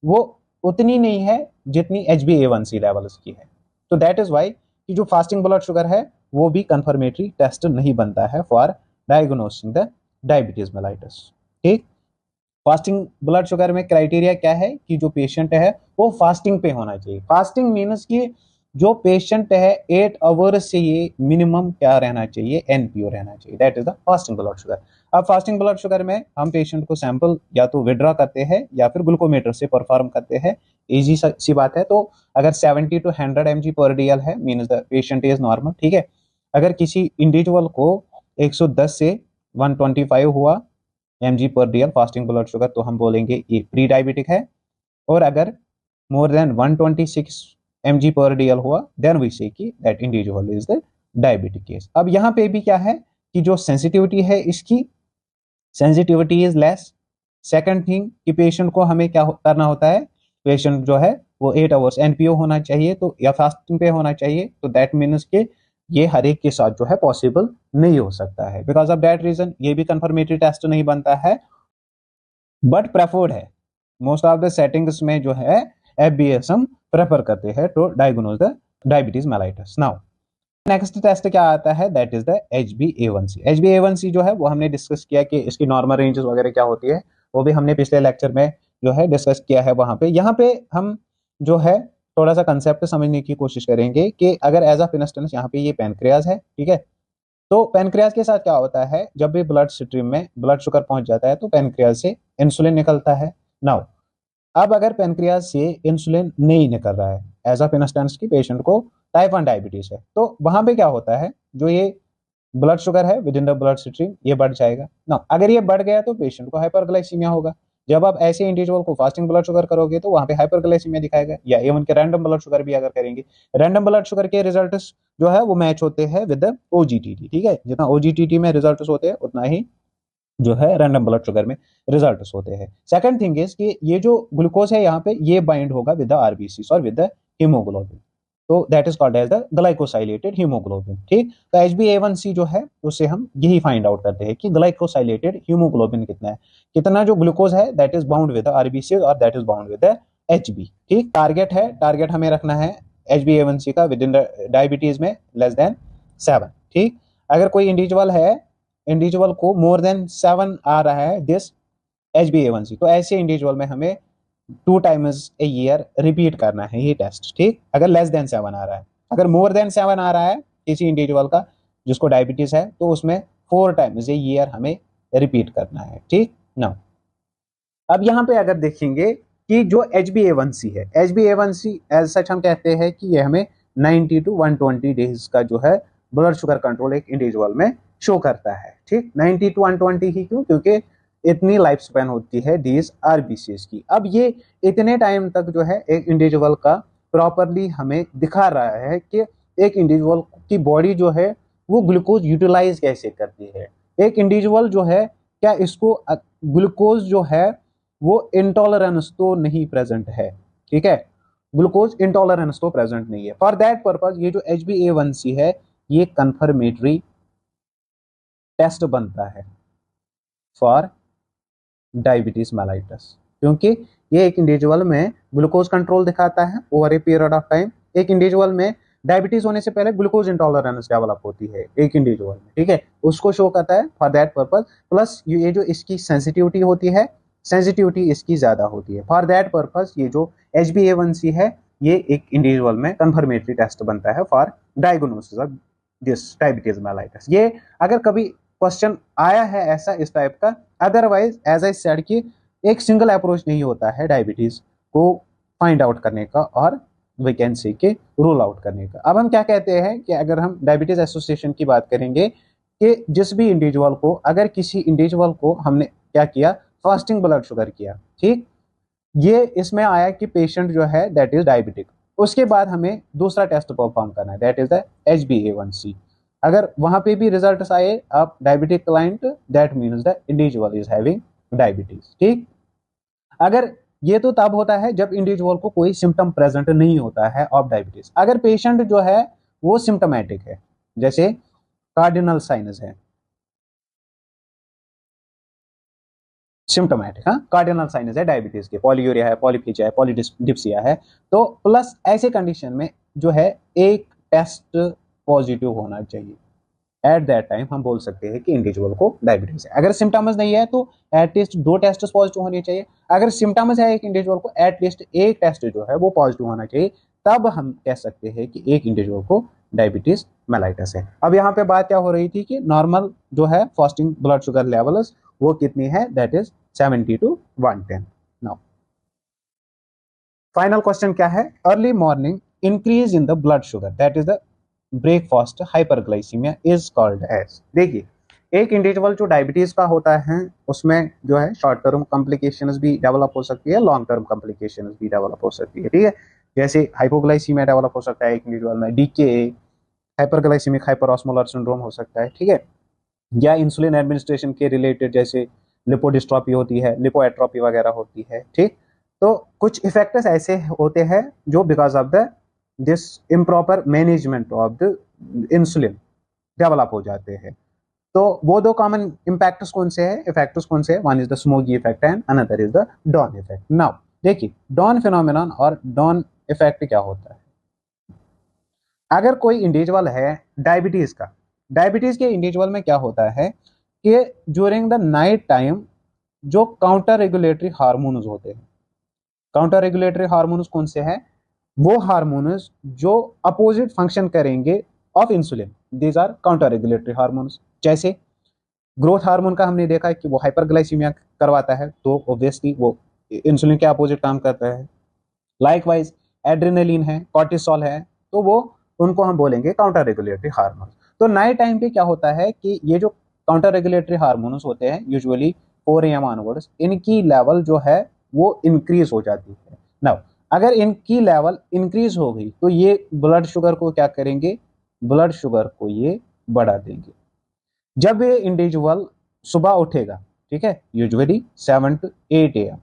वो उतनी नहीं है जितनी HbA1c लेवल्स की है। तो दैट इज वाई कि जो फास्टिंग ब्लड शुगर है वो भी कंफर्मेटरी टेस्ट नहीं बनता है for diagnosing the diabetes mellitus, ठीक। फास्टिंग ब्लड शुगर में क्राइटेरिया क्या है कि जो पेशेंट है वो फास्टिंग पे होना चाहिए। फास्टिंग मीन्स कि जो पेशेंट है 8 आवर्स से ये मिनिमम क्या रहना चाहिए, एनपीओ रहना चाहिए, that is the fasting blood sugar. अब फास्टिंग ब्लड शुगर में हम पेशेंट को सैंपल या तो विड्रॉ करते हैं या फिर ग्लूकोमीटर से परफॉर्म करते हैं, इजी सी बात है। तो अगर 70 to 100 mg पर DL है means the patient is normal, ठीक है। अगर किसी इंडिविजुअल को 110 से 125 हुआ mg पर DL फास्टिंग ब्लड शुगर तो हम बोलेंगे ये प्री डायबिटिक है, और अगर मोर देन 126 mg पर DL हुआ देन वी से कि that individual is the diabetic case. अब यहाँ पे भी क्या है कि जो सेंसिटिविटी है इसकी sensitivity is less. Second thing कि पेशेंट को हमें क्या करना होता है, पेशेंट जो है वो 8 आवर्स एनपीओ होना चाहिए तो या फास्टिंग पे होना चाहिए, तो दैट मीन्स के ये हर एक के साथ जो है पॉसिबल नहीं हो सकता है। बिकॉज ऑफ दैट रीजन ये भी कंफर्मेटरी टेस्ट नहीं बनता है, बट प्रेफर्ड है मोस्ट ऑफ द सेटिंग्स में जो है FBS हम प्रेफर करते हैं to diagnose the diabetes mellitus. Now next test क्या आता है, that is the HbA1c। HbA1c जो है वो हमने डिस्कस किया कि इसकी नॉर्मल रेंजेस वगैरह क्या होती है, वो भी हमने पिछले लेक्चर में जो है डिस्कस किया है। वहां पे यहाँ पे हम जो है थोड़ा सा कंसेप्ट समझने की कोशिश करेंगे कि अगर एज ऑफ इंस्टेंस यहाँ पे ये पैनक्रियाज है, ठीक है। तो पैनक्रियाज के साथ क्या होता है, जब भी ब्लड स्ट्रीम में ब्लड शुगर पहुंच जाता है तो पैनक्रियाज से इंसुलिन निकलता है। नाउ अब अगर पैनक्रियाज से इंसुलिन नहीं निकल रहा है एज ऑफ इंस्टेंस की पेशेंट को टाइप 1 डायबिटीज है, तो वहां पे क्या होता है जो ये ब्लड शुगर है with in the blood stream ये बढ़ जाएगा ना। अगर ये बढ़ गया तो पेशेंट को हाइपरग्लाइसीमिया होगा। जब आप ऐसे इंडिविजुअल को फास्टिंग ब्लड शुगर करोगे तो वहां पे हाइपरग्लाइसीमिया दिखाएगा, या इवन के रैंडम ब्लड शुगर भी अगर करेंगे, रैंडम ब्लड शुगर के रिजल्ट्स जो है वो मैच होते हैं विद द ओजीटीटी, ठीक है। जितना ओजीटीटी में रिजल्ट्स होते हैं उतना ही जो है रैंडम ब्लड शुगर में रिजल्ट्स होते हैं। सेकंड थिंग इज कि ये जो ग्लूकोज है यहाँ पे ये बाइंड होगा विद द आरबीसी और विद द हीमोग्लोबिन। तो that is called as the glycosylated haemoglobin. ठीक, तो HbA1c जो है उससे हम यही फाइंड आउट करते हैं कि ग्लाइकोसाइलेटेड हीमोग्लोबिन कितना है, कितना जो ग्लूकोज है that is bound with RBC और that is bound with HB। ठीक, टारगेट है, टारगेट हमें रखना है HbA1c का विद इन डायबिटीज में लेस देन 7। ठीक, अगर कोई इंडिविजुअल है, इंडिविजुअल को मोर देन 7 आ रहा है दिस HbA1c, तो ऐसे इंडिविजुअल में हमें 2 टाइम्स ए ईयर रिपीट करना है ये टेस्ट। ठीक, अगर लेस देन 7 आ रहा है, अगर मोर देन 7 आ रहा है किसी इंडिविजुअल का जिसको डायबिटीज है, तो उसमें 4 टाइम्स ए ईयर हमें रिपीट करना है। ठीक ना, अब यहाँ पे अगर देखेंगे कि जो HbA1c है, HbA1c एज सच हम कहते हैं कि ये हमें 90 to 120 डेज का जो है ब्लड शुगर कंट्रोल एक इंडिविजुअल में शो करता है। ठीक, 90 to 120 ही क्यों, क्योंकि इतनी लाइफ स्पैन होती है डीज आरबीसीएस की। अब ये इतने टाइम तक जो है एक इंडिविजुअल का प्रॉपरली हमें दिखा रहा है कि एक इंडिविजुअल की बॉडी जो है वो ग्लूकोज यूटिलाइज कैसे करती है। एक इंडिविजुअल जो है क्या इसको ग्लूकोज जो है वो इंटॉलरेंस तो नहीं प्रेजेंट है। ठीक है, ग्लूकोज इंटॉलरेंस तो प्रेजेंट नहीं है। फॉर दैट पर्पज ये जो HbA1c है ये कंफर्मेटरी टेस्ट बनता है फॉर डायबिटीज मेलाइटस, क्योंकि ये एक इंडिविजुअल में ग्लूकोज कंट्रोल दिखाता है over a period of time. एक इंडिविजुअल में डायबिटीज होने से पहले ग्लूकोज इंटॉलरेंस डेवलप होती है एक इंडिविजुअल में। ठीक है, उसको शो करता है फॉर दैट पर्पज। प्लस ये जो इसकी सेंसिटिविटी होती है, सेंसिटिविटी इसकी ज्यादा होती है। फॉर दैट पर्पज ये जो HbA1c है ये एक इंडिविजुअल में कंफर्मेटरी टेस्ट बनता है for diagnosis of this diabetes mellitus. ये अगर कभी क्वेश्चन आया है ऐसा इस टाइप का, अदरवाइज एज आई सेड कि एक सिंगल अप्रोच नहीं होता है डायबिटीज को फाइंड आउट करने का और वैकेंसी के रूल आउट करने का। अब हम क्या कहते हैं कि अगर हम डायबिटीज एसोसिएशन की बात करेंगे कि जिस भी इंडिविजुअल को, अगर किसी इंडिविजुअल को हमने क्या किया, फास्टिंग ब्लड शुगर किया, ठीक, ये इसमें आया कि पेशेंट जो है दैट इज डायबिटिक, उसके बाद हमें दूसरा टेस्ट परफॉर्म करना है दैट इज द HbA1c। अगर वहां पे भी रिजल्ट आए आप diabetic client, that means the individual is having diabetes. ठीक, अगर ये तो तब होता है जब इंडिविजुअल को कोई सिम्टम प्रेजेंट नहीं होता है ऑफ डायबिटीज। अगर पेशेंट जो है वो सिम्टोमेटिक है, जैसे कार्डिनल साइनस है, सिम्टोमेटिक, हाँ कार्डिनल साइनस है डायबिटीज के, पॉलीयूरिया है, पॉलीफीजिया है, पॉलीडिप्सिया है, तो प्लस ऐसे कंडीशन में जो है एक टेस्ट पॉजिटिव होना चाहिए। एट दैट टाइम हम बोल सकते हैं कि इंडिविजुअल को डायबिटीज है। अगर सिम्टम्स नहीं है तो एटलीस्ट 2 टेस्ट पॉजिटिव होने चाहिए। अगर सिम्टम्स है एक इंडिविजुअल को, एटलीस्ट एक टेस्ट जो है वो पॉजिटिव होना चाहिए, तब हम कह सकते हैं कि एक इंडिविजुअल को डायबिटीज मेलाइटस है। अब यहाँ पे बात क्या हो रही थी कि नॉर्मल जो है फास्टिंग ब्लड शुगर लेवल्स वो कितनी है, that is 70 to 110। Now final question क्या है, early morning increase in the blood sugar that is the breakfast hyperglycaemia is called as. देखिए, एक इंडिविजुअल जो डायबिटीज का होता है उसमें जो है शॉर्ट टर्म कॉम्प्लिकेशंस भी डेवलप हो सकती है, लॉन्ग टर्म कॉम्प्लिकेशंस भी डेवलप हो सकती है। ठीक है, जैसे हाइपोग्लाइसीमिया डेवलप हो सकता है एक इंडिविजुअल में, डीके, हाइपरग्लाइसीमिक हाइपरऑस्मोलर सिंड्रोम हो सकता है। ठीक है, या इंसुलिन एडमिनिस्ट्रेशन के रिलेटेड जैसे लिपोडिस्ट्रॉफी होती है, लिपोएट्रोपी वगैरह होती है। ठीक, तो कुछ इफेक्ट्स ऐसे होते हैं जो because of the this improper management of the insulin develop हो जाते हैं। तो वो 2 कॉमन इम्पैक्ट्स कौन से हैं, इफेक्ट्स कौन से हैं, one is the Somogyi effect and another is the dawn effect. Now देखिए, डॉन फिनोमेनन और डॉन इफेक्ट क्या होता है। अगर कोई इंडिविजुअल है डायबिटीज का, डायबिटीज के इंडिविजुअल में क्या होता है कि ड्यूरिंग द नाइट टाइम जो काउंटर रेगुलेटरी हार्मोन्स होते हैं, काउंटर रेगुलेटरी हार्मोन्स कौन से हैं, वो हार्मोन्स जो अपोजिट फंक्शन करेंगे of insulin, these are counter regulatory hormones. जैसे ग्रोथ हार्मोन का हमने देखा है कि वो हाइपरग्लाइसीमिया करवाता है, तो ऑब्वियसली वो इंसुलिन के अपोजिट काम करता है। लाइकवाइज एड्रेनलिन है, कॉर्टिसोल है, तो वो उनको हम बोलेंगे काउंटर रेगुलेटरी हार्मोन। तो नाइट टाइम पे क्या होता है कि ये जो काउंटर रेगुलेटरी हार्मोन्स होते हैं यूजुअली 4 AM ऑनवर्ड्स, इनकी लेवल जो है वो इंक्रीज हो जाती है। नाउ अगर इनकी लेवल इंक्रीज हो गई तो ये ब्लड शुगर को क्या करेंगे, ब्लड शुगर को ये बढ़ा देंगे। जब ये इंडिविजुअल सुबह उठेगा, ठीक है, यूजुअली 7 to 8 AM,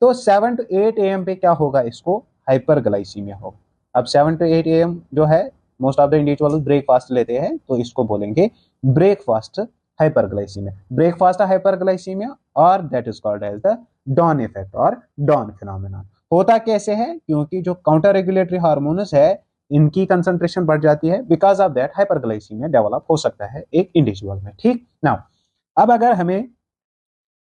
तो 7 to 8 AM पे क्या होगा, इसको हाइपरग्लाइसीमिया होगा। अब 7 to 8 AM जो है most of the individual breakfast लेते हैं, तो इसको बोलेंगे ब्रेकफास्ट हाइपरग्लाइसीमिया, ब्रेकफास्ट हाइपरग्लाइसीमिया, और that is called as the dawn effect और डॉन फिनोमेना। होता कैसे है, क्योंकि जो काउंटर रेगुलेटरी हार्मोन्स है इनकी कंसंट्रेशन बढ़ जाती है, because of that hyperglycaemia develop हो सकता है एक इंडिविजुअल में। ठीक नाउ, अब अगर हमें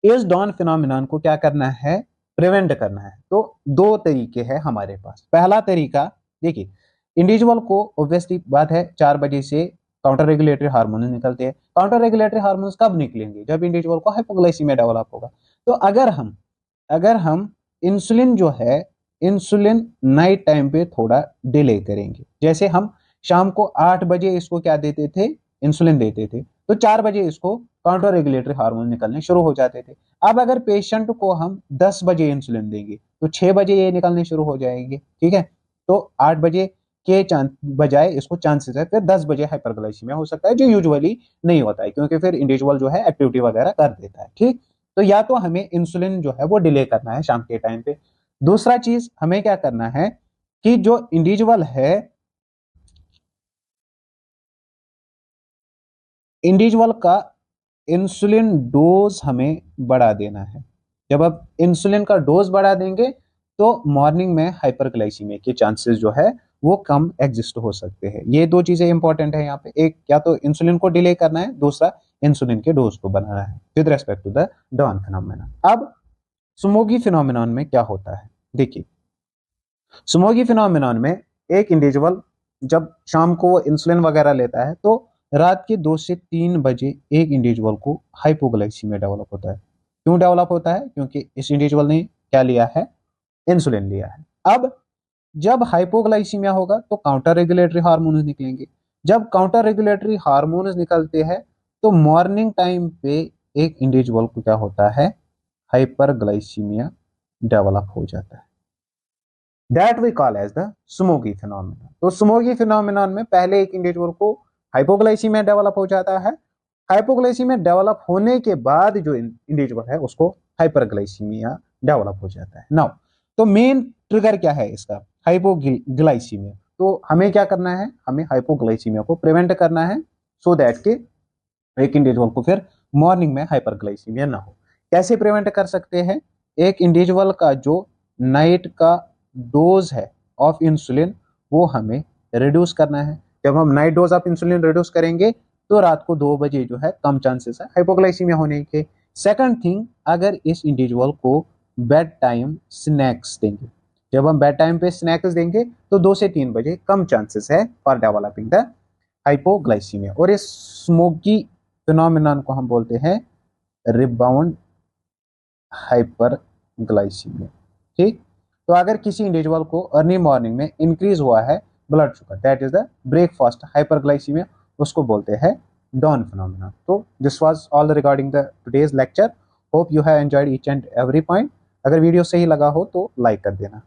इस डॉन फिनोमिनन को क्या करना है, प्रिवेंट करना है, तो दो तरीके हैं हमारे पास। पहला तरीका देखिए, इंडिविजुअल को ऑब्वियसली बात है 4 बजे से काउंटर रेगुलेटरी हार्मोन निकलते हैं। काउंटर रेगुलेटरी हार्मोन्स कब निकलेंगे, जब इंडिविजुअल को हाइपोग्लाइसीमिया डेवलप होगा। तो अगर हम इंसुलिन जो है, इंसुलिन नाइट टाइम पे थोड़ा डिले करेंगे, जैसे हम शाम को 8 बजे इसको क्या देते थे, इंसुलिन देते थे, तो 4 बजे इसको काउंटर रेगुलेटरी हार्मोन निकलने शुरू हो जाते थे। अब अगर पेशेंट को हम 10 बजे इंसुलिन देंगे तो 6 बजे ये निकलने शुरू हो जाएंगे। ठीक है, तो 8 बजे के बजाय इसको चांसेस है फिर 10 बजे हाइपरग्लाइसीमिया हो सकता है, जो यूजुअली नहीं होता है, क्योंकि फिर इंडिविजुअल जो है एक्टिविटी वगैरह कर देता है। ठीक, तो या तो हमें इंसुलिन जो है वो डिले करना है शाम के टाइम पे। दूसरा चीज हमें क्या करना है कि जो इंडिविजुअल है, इंडिविजुअल का इंसुलिन डोज हमें बढ़ा देना है। जब आप इंसुलिन का डोज बढ़ा देंगे तो मॉर्निंग में हाइपरग्लाइसीमिया के चांसेस जो है वो कम एग्जिस्ट हो सकते हैं। ये दो चीजें इंपॉर्टेंट है यहाँ पे, एक या तो इंसुलिन को डिले करना है, दूसरा इंसुलिन के डोज को बढ़ाना है with respect to the dawn phenomenon. अब स्मोगी फिनोमेनन में क्या होता है, देखिए स्मोगी फिनोमेनन में एक इंडिविजुअल जब शाम को इंसुलिन वगैरह लेता है तो रात के 2 से 3 बजे एक इंडिविजुअल को हाइपोग्लाइसीमिया डेवलप होता है। क्यों डेवलप होता है, क्योंकि इस इंडिविजुअल ने क्या लिया है, इंसुलिन लिया है। अब जब हाइपोग्लाइसीमिया होगा तो काउंटर रेगुलेटरी हार्मोन्स निकलेंगे। जब काउंटर रेगुलेटरी हार्मोन्स निकलते हैं तो मॉर्निंग टाइम पे एक इंडिविजुअल को क्या होता है, हाइपरग्लाइसीमिया डेवलप हो जाता है। That we call as the Somogyi phenomenon. तो स्मोगी फिनोमेनन में पहले एक इंडिविजुअल को हाइपोग्लाइसीमिया डेवलप हो जाता है, हाइपोग्लाइसीमिया डेवलप होने के बाद जो इंडिविजुअल है उसको हाइपरग्लाइसीमिया डेवलप हो जाता है। नाउ, तो मेन ट्रिगर क्या है इसका, हाइपोग्लाइसीमिया। तो हमें क्या करना है, हमें हाइपोग्लाइसीमिया को प्रिवेंट करना है सो दैट के एक इंडिविजुअल को फिर मॉर्निंग में हाइपरग्लाइसीमिया ना हो। कैसे प्रिवेंट कर सकते हैं, एक इंडिविजुअल का जो नाइट का डोज है ऑफ इंसुलिन वो हमें रिड्यूस करना है। जब हम night dose of insulin reduce करेंगे तो रात को 2 बजे जो है कम चांसेस है हाइपोग्लाइसीमिया होने के। सेकंड थिंग, अगर इस इंडिविजुअल को बेड टाइम स्नैक्स देंगे, जब हम बेड टाइम पे स्नैक्स देंगे तो 2 से 3 बजे कम चांसेस है फॉर डेवलपिंग द हाइपोग्लाइसीमिया। और इस स्मोकी फिनोमेनन को हम बोलते हैं रिबाउंड हाइपरग्लाइसीमिया। ठीक, तो अगर किसी इंडिविजुअल को अर्ली मॉर्निंग में इंक्रीज हुआ है blood sugar, that is the breakfast hyperglycaemia, उसको बोलते हैं डॉन फिनोमेना। तो this was all regarding the today's lecture. Hope you have enjoyed each and every point. अगर वीडियो सही लगा हो तो लाइक कर देना।